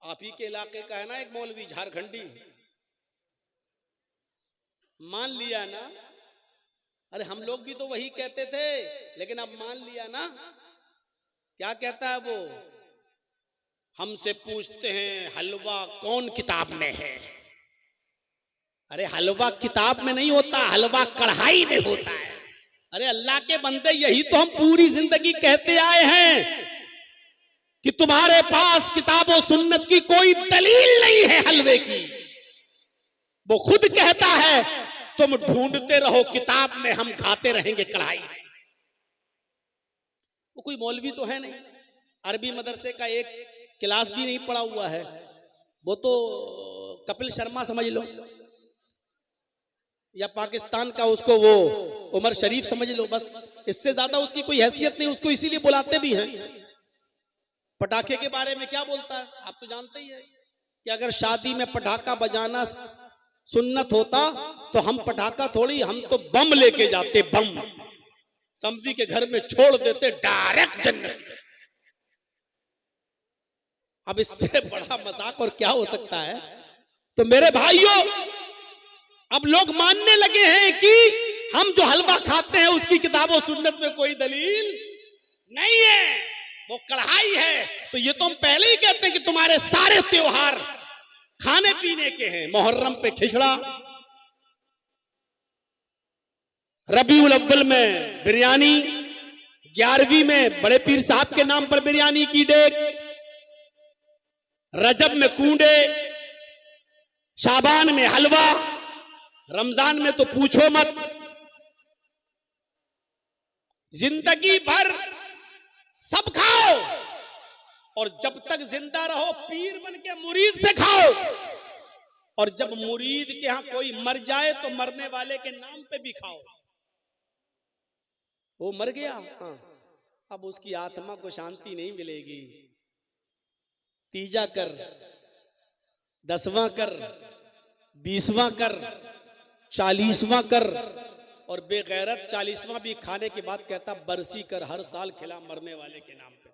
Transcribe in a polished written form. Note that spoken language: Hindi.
आप ही के इलाके का है ना एक मौलवी झारखंडी, मान लिया ना। अरे हम लोग भी तो वही कहते थे, लेकिन अब मान लिया ना। क्या कहता है वो? हमसे पूछते हैं हलवा कौन किताब में है। अरे हलवा किताब में नहीं होता, हलवा कढ़ाई में होता है। अरे अल्लाह के बंदे, यही तो हम पूरी जिंदगी कहते आए हैं कि तुम्हारे पास किताब और सुन्नत की कोई दलील नहीं है हलवे की। वो खुद कहता है तुम ढूंढते रहो किताब में, हम खाते रहेंगे कढ़ाई। वो कोई मौलवी तो है नहीं, अरबी मदरसे का एक क्लास भी नहीं पढ़ा हुआ है। वो तो कपिल शर्मा समझ लो, या पाकिस्तान का उसको वो उमर शरीफ समझ लो, बस। इससे ज्यादा उसकी कोई हैसियत नहीं। उसको इसीलिए बुलाते भी हैं। पटाखे के बारे में क्या बोलता है आप तो जानते ही है कि अगर शादी में पटाखा बजाना सुन्नत होता तो हम पटाखा थोड़ी, हम तो बम लेके जाते, बम समझी के घर में छोड़ देते, डायरेक्ट जन्नत। अब इससे बड़ा मजाक और क्या हो सकता है? तो मेरे भाइयों, अब लोग मानने लगे हैं कि हम जो हलवा खाते हैं उसकी किताबों सुन्नत में कोई दलील नहीं है, वो कढ़ाई है। तो ये तो हम पहले ही कहते हैं कि तुम्हारे सारे त्योहार खाने पीने के हैं। मुहर्रम पे खिचड़ा, रबीउल अव्वल में बिरयानी, 11वीं में बड़े पीर साहब के नाम पर बिरयानी की डेग, रजब में कूंडे, शाबान में हलवा, रमजान में तो पूछो मत। जिंदगी भर सब खाओ, और जब तक जिंदा रहो पीर बन के मुरीद से खाओ, और जब मुरीद के यहां कोई मर जाए तो मरने वाले के नाम पे भी खाओ। वो मर गया, हाँ, अब उसकी आत्मा को शांति नहीं मिलेगी। तीजा कर, 10वां कर, 20वां कर, 40वां कर, और बेगैरत 40वां भी खाने के बाद कहता बरसी कर, हर साल खिला मरने वाले के नाम पे।